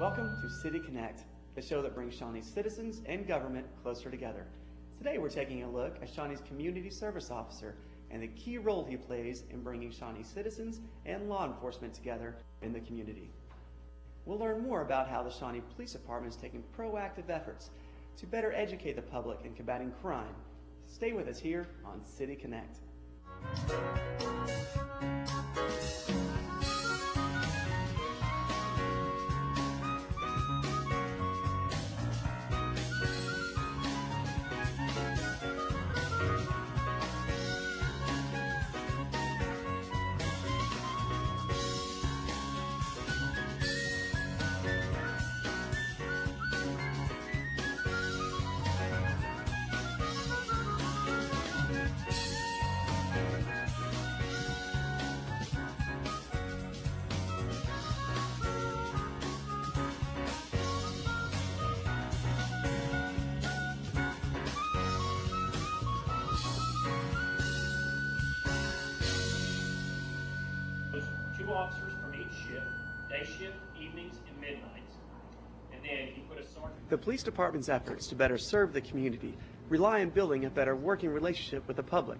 Welcome to City Connect, the show that brings Shawnee citizens and government closer together. Today we're taking a look at Shawnee's Community Service Officer and the key role he plays in bringing Shawnee citizens and law enforcement together in the community. We'll learn more about how the Shawnee Police Department is taking proactive efforts to better educate the public in combating crime. Stay with us here on City Connect. Two officers from each shift, day shift, evenings, and midnights. And then he put a sergeant. The police department's efforts to better serve the community rely on building a better working relationship with the public.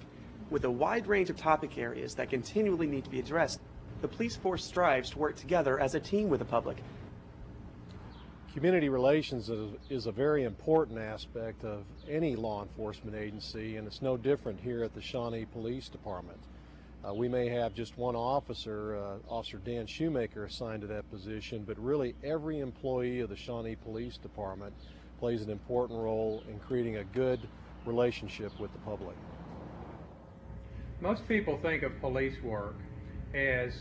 With a wide range of topic areas that continually need to be addressed, the police force strives to work together as a team with the public. Community relations is a very important aspect of any law enforcement agency, and it's no different here at the Shawnee Police Department. We may have just one officer, Officer Dan Shoemaker, assigned to that position, but really every employee of the Shawnee Police Department plays an important role in creating a good relationship with the public. Most people think of police work as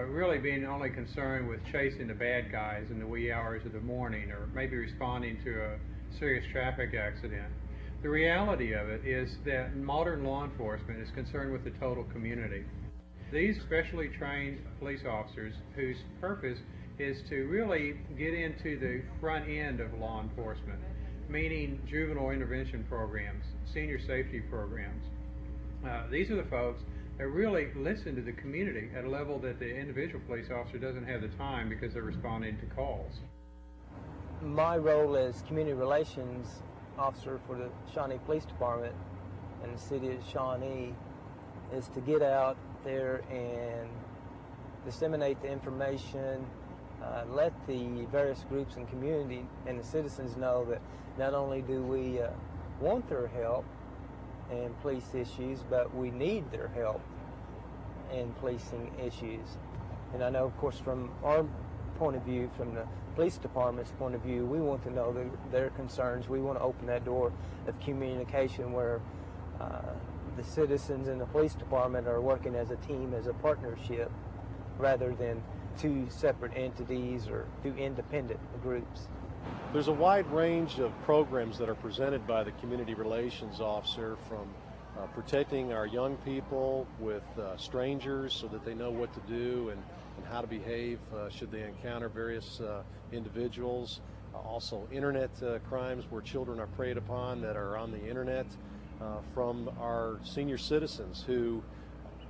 really being only concerned with chasing the bad guys in the wee hours of the morning, or maybe responding to a serious traffic accident. The reality of it is that modern law enforcement is concerned with the total community. These specially trained police officers, whose purpose is to really get into the front end of law enforcement, meaning juvenile intervention programs, senior safety programs. These are the folks that really listen to the community at a level that the individual police officer doesn't have the time because they're responding to calls. My role as community relations officer for the Shawnee Police Department in the city of Shawnee is to get out there and disseminate the information, let the various groups and community and the citizens know that not only do we want their help in police issues, but we need their help in policing issues. And I know, of course, from our point of view, from the police department's point of view, we want to know their concerns. We want to open that door of communication where the citizens and the police department are working as a team, as a partnership, rather than two separate entities or two independent groups. There's a wide range of programs that are presented by the community relations officer, from protecting our young people with strangers so that they know what to do and how to behave should they encounter various individuals. Also internet crimes where children are preyed upon that are on the internet, from our senior citizens who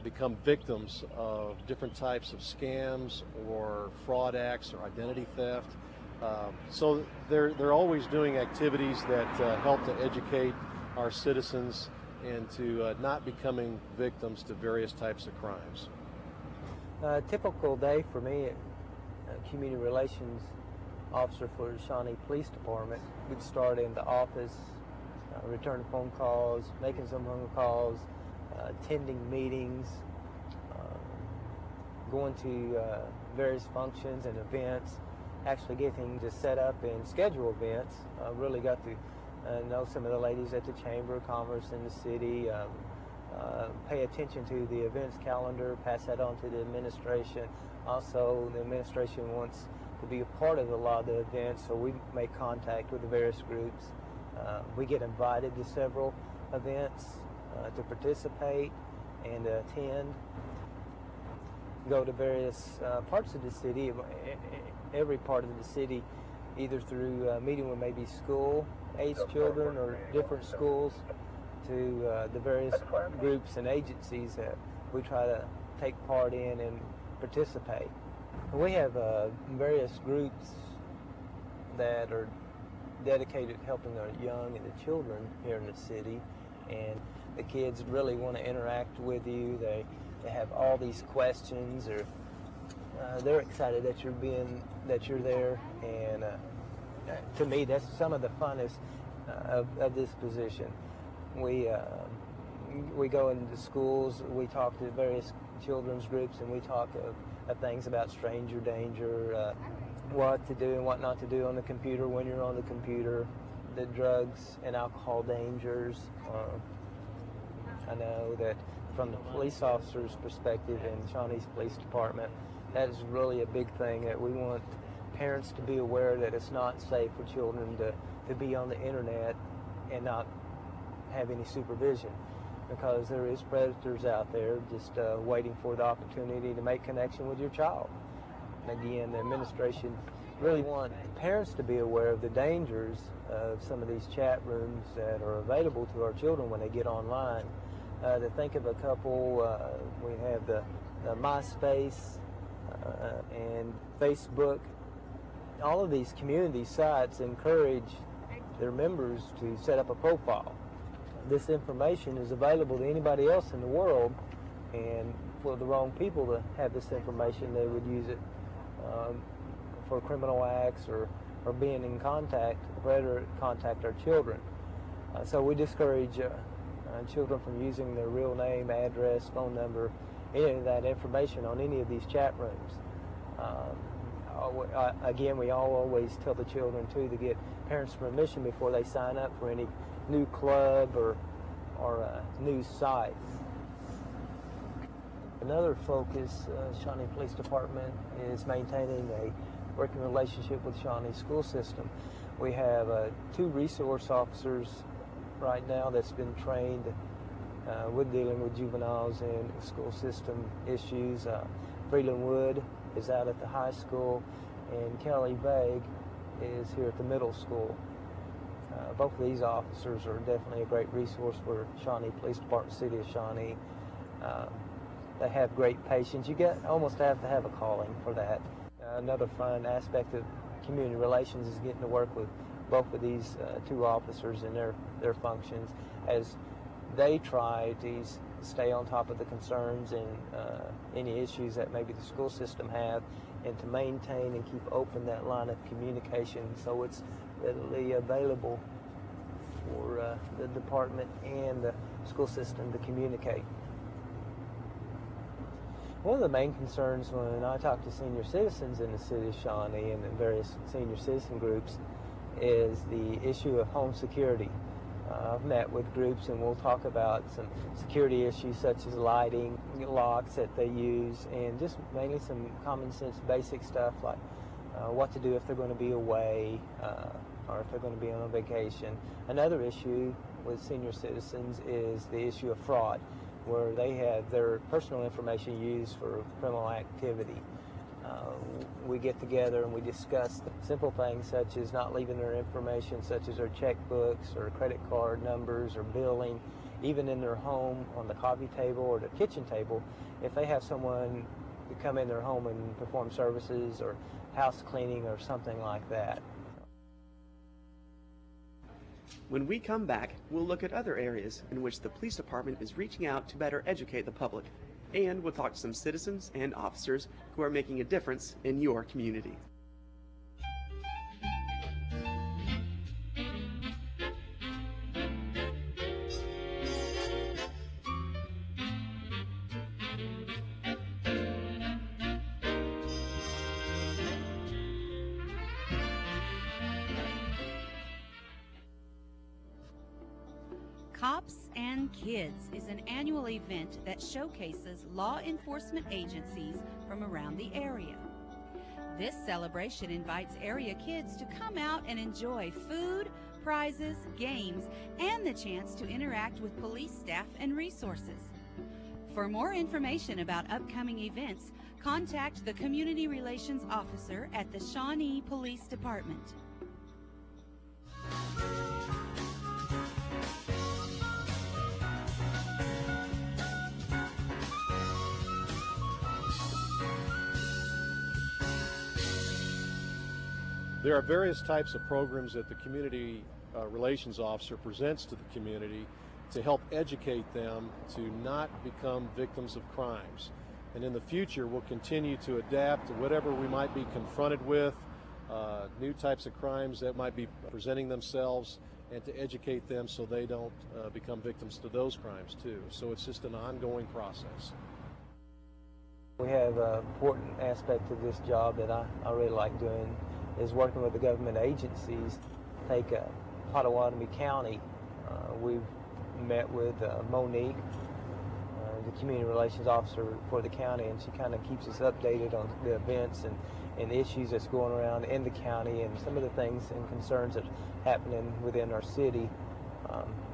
become victims of different types of scams or fraud acts or identity theft. So they're always doing activities that help to educate our citizens and to not becoming victims to various types of crimes. A typical day for me, community relations officer for the Shawnee Police Department, we'd start in the office, returning phone calls, making some phone calls, attending meetings, going to various functions and events, actually getting to set up and schedule events. Really got to know some of the ladies at the Chamber of Commerce in the city, pay attention to the events calendar, pass that on to the administration. Also, the administration wants to be a part of a lot of the events, so we make contact with the various groups. We get invited to several events to participate and attend. Go to various parts of the city, every part of the city, either through meeting with maybe school-aged children or different schools, to the various groups and agencies that we try to take part in and participate. We have various groups that are dedicated to helping the young and the children here in the city, and the kids really want to interact with you. They have all these questions, or they're excited that you're there, and to me, that's some of the funnest of this position. We go into schools, we talk to various children's groups, and we talk of things about stranger danger, what to do and what not to do on the computer when you're on the computer, the drugs and alcohol dangers. I know that from the police officer's perspective in Shawnee's Police Department, that is really a big thing, that we want parents to be aware that it's not safe for children to be on the internet and not have any supervision, because there is predators out there just waiting for the opportunity to make connection with your child. And again, the administration really want parents to be aware of the dangers of some of these chat rooms that are available to our children when they get online. To think of a couple, we have the MySpace and Facebook. All of these community sites encourage their members to set up a profile. This information is available to anybody else in the world, and for the wrong people to have this information, they would use it for criminal acts or being in contact, rather contact our children. So we discourage children from using their real name, address, phone number, any of that information on any of these chat rooms. Again, we always tell the children too to get parents' permission before they sign up for any new club or news sites. Another focus, Shawnee Police Department is maintaining a working relationship with Shawnee school system. We have 2 resource officers right now that's been trained with dealing with juveniles and school system issues. Freeland Wood is out at the high school, and Kelly Vague is here at the middle school. Both of these officers are definitely a great resource for Shawnee Police Department, City of Shawnee. They have great patience. You almost have to have a calling for that. Another fun aspect of community relations is getting to work with both of these 2 officers in their functions as they try to stay on top of the concerns and any issues that maybe the school system have, and to maintain and keep open that line of communication so it's readily available for the department and the school system to communicate. One of the main concerns when I talk to senior citizens in the city of Shawnee and the various senior citizen groups is the issue of home security. I've met with groups and we'll talk about some security issues such as lighting, locks that they use, and just mainly some common sense basic stuff like what to do if they're going to be away or if they're going to be on a vacation. Another issue with senior citizens is the issue of fraud, where they have their personal information used for criminal activity. We get together and we discuss simple things such as not leaving their information, such as their checkbooks or credit card numbers or billing, even in their home on the coffee table or the kitchen table. If they have someone to come in their home and perform services or house cleaning or something like that. When we come back, we'll look at other areas in which the police department is reaching out to better educate the public. And we'll talk to some citizens and officers who are making a difference in your community. Cops and Kids is an annual event that showcases law enforcement agencies from around the area. This celebration invites area kids to come out and enjoy food, prizes, games, and the chance to interact with police staff and resources. For more information about upcoming events, contact the Community Relations Officer at the Shawnee Police Department. There are various types of programs that the community relations officer presents to the community to help educate them to not become victims of crimes. And in the future, we'll continue to adapt to whatever we might be confronted with, new types of crimes that might be presenting themselves, and to educate them so they don't become victims to those crimes too. So it's just an ongoing process. We have an important aspect of this job that I really like doing is working with the government agencies. Take Potawatomi County. We've met with Monique, the community relations officer for the county, and she kind of keeps us updated on the events and issues that's going around in the county and some of the things and concerns that are happening within our city.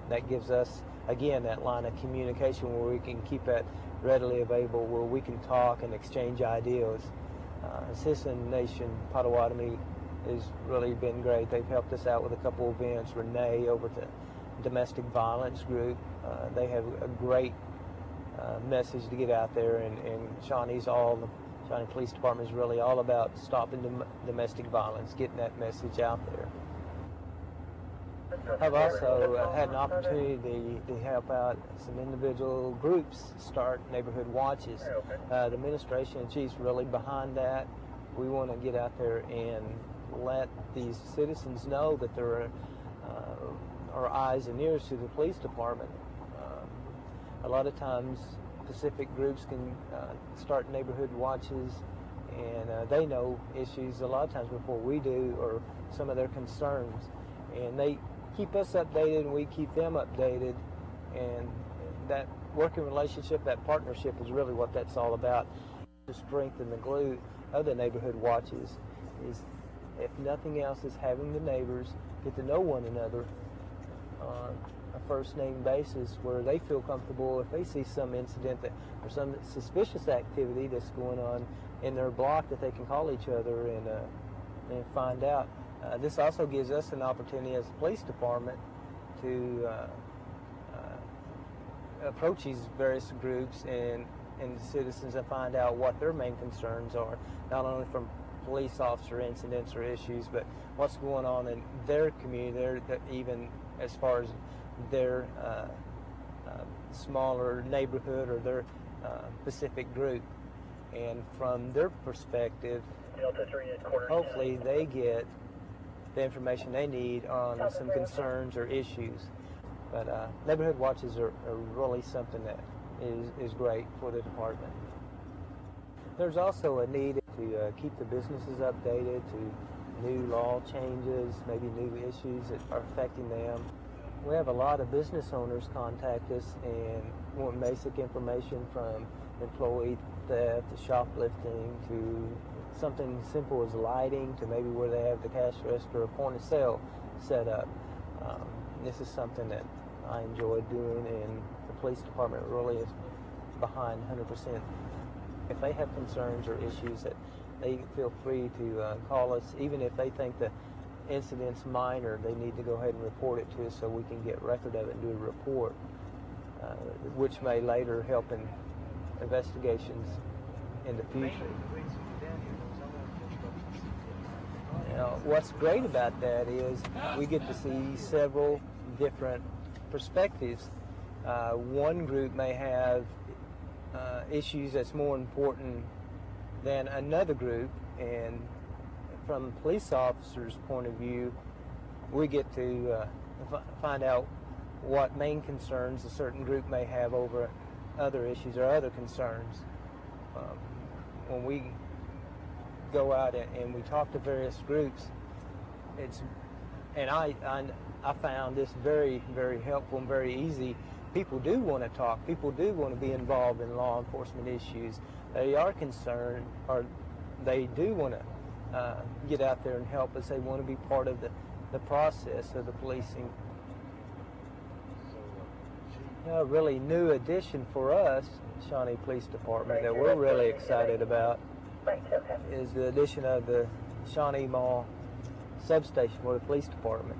That gives us, again, that line of communication where we can keep that readily available, where we can talk and exchange ideas. Citizen Nation Potawatomi has really been great. They've helped us out with a couple events. Renee over at the Domestic Violence Group, they have a great message to get out there, and Shawnee Police Department is really all about stopping domestic violence, getting that message out there. I've also had an opportunity to help out some individual groups start neighborhood watches. The administration and chief's really behind that. We want to get out there and let these citizens know that there are eyes and ears to the police department. A lot of times Pacific groups can start neighborhood watches, and they know issues a lot of times before we do, or some of their concerns, and they keep us updated and we keep them updated, and that working relationship, that partnership is really what that's all about. The strength and the glue of the neighborhood watches is, if nothing else, is having the neighbors get to know one another on a first name basis, where they feel comfortable if they see some incident or some suspicious activity that's going on in their block, that they can call each other and find out. This also gives us an opportunity as a police department to approach these various groups and citizens and find out what their main concerns are, not only from police officer incidents or issues, but what's going on in their community, even as far as their smaller neighborhood or their Pacific group. And from their perspective, hopefully they get the information they need on some concerns or issues. But neighborhood watches are really something that is great for the department. There's also a need to keep the businesses updated to new law changes, maybe new issues that are affecting them. We have a lot of business owners contact us and want basic information, from employee theft to shoplifting to something simple as lighting, to maybe where they have the cash register or point of sale set up. This is something that I enjoy doing, and the police department really is behind 100%. If they have concerns or issues, that they feel free to call us. Even if they think the incident's minor, they need to go ahead and report it to us so we can get record of it and do a report, which may later help in investigations in the future. Now, what's great about that is we get to see several different perspectives. One group may have issues that's more important than another group, and from a police officer's point of view, we get to find out what main concerns a certain group may have over other issues or other concerns. When we go out and we talk to various groups, I found this very, very helpful and very easy. People do want to talk. People do want to be involved in law enforcement issues. They are concerned, or they do want to get out there and help us. They want to be part of the process of the policing. A really new addition for us, Shawnee Police Department, that we're really excited about is the addition of the Shawnee Mall substation for the police department.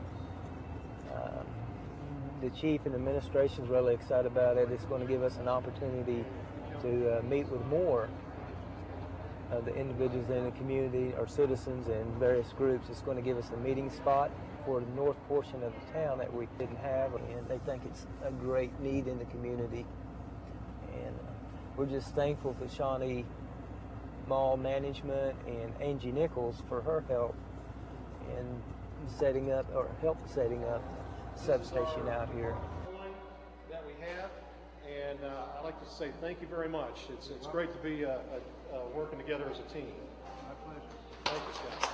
The chief and administration is really excited about it. It's going to give us an opportunity to meet with more the individuals in the community, our citizens and various groups. It's going to give us a meeting spot for the north portion of the town that we didn't have, and they think it's a great need in the community. And we're just thankful to Shawnee Mall management and Angie Nichols for her help in setting up, or help setting up, substation out here. That we have, and I'd like to say thank you very much. It's great to be working together as a team. My pleasure. Thank you, Scott.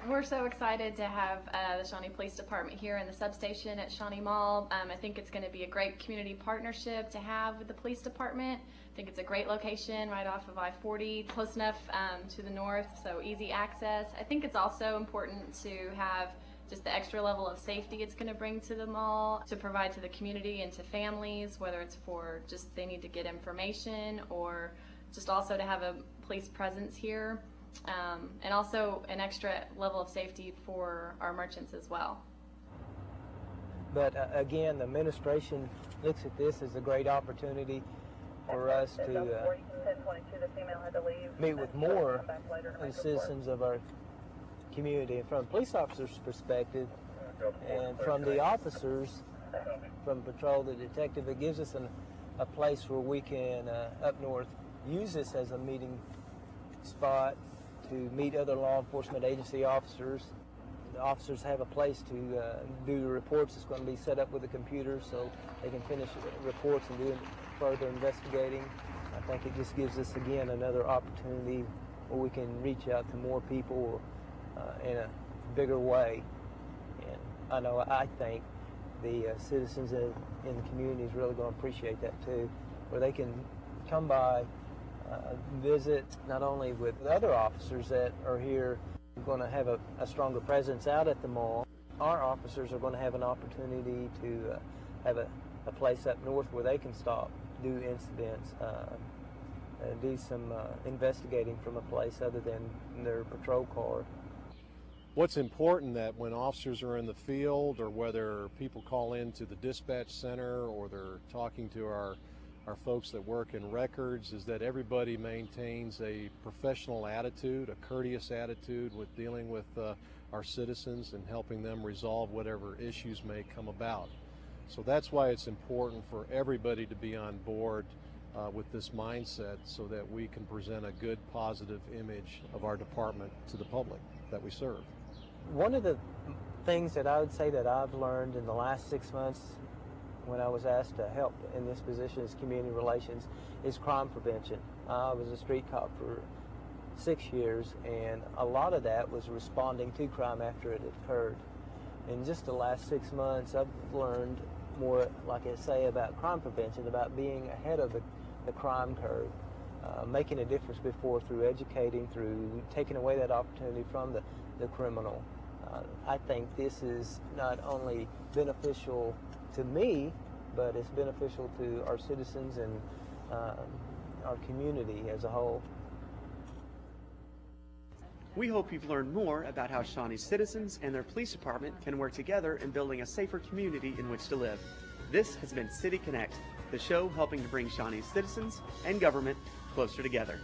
We're so excited to have the Shawnee Police Department here in the substation at Shawnee Mall. I think it's going to be a great community partnership to have with the police department. I think it's a great location right off of I-40, close enough to the north, so easy access. I think it's also important to have just the extra level of safety it's going to bring to the mall, to provide to the community and to families, whether it's for just they need to get information or just also to have a police presence here. And also an extra level of safety for our merchants as well. But again, the administration looks at this as a great opportunity for us to meet with more citizens of our community. And from a police officer's perspective, and from the officers, from patrol to detective, it gives us a place where we can, up north, use this as a meeting spot to meet other law enforcement agency officers. The officers have a place to do the reports. It's going to be set up with a computer so they can finish reports and do further investigating. I think it just gives us, again, another opportunity where we can reach out to more people in a bigger way. And I think the citizens in the community is really going to appreciate that too, where they can come by, visit not only with other officers that are here, going to have a stronger presence out at the mall. Our officers are going to have an opportunity to have a place up north where they can stop, do incidents, do some investigating from a place other than their patrol car. What's important that when officers are in the field, or whether people call into the dispatch center or they're talking to our folks that work in records, is that everybody maintains a professional attitude, a courteous attitude with dealing with our citizens and helping them resolve whatever issues may come about. So that's why it's important for everybody to be on board with this mindset so that we can present a good, positive image of our department to the public that we serve. One of the things that I would say that I've learned in the last 6 months when I was asked to help in this position as community relations is crime prevention. I was a street cop for 6 years, and a lot of that was responding to crime after it occurred. In just the last 6 months, I've learned more, like I say, about crime prevention, about being ahead of the crime curve, making a difference before through educating, through taking away that opportunity from the criminal. I think this is not only beneficial to me, but it's beneficial to our citizens and our community as a whole. We hope you've learned more about how Shawnee citizens and their police department can work together in building a safer community in which to live. This has been City Connect, the show helping to bring Shawnee citizens and government closer together.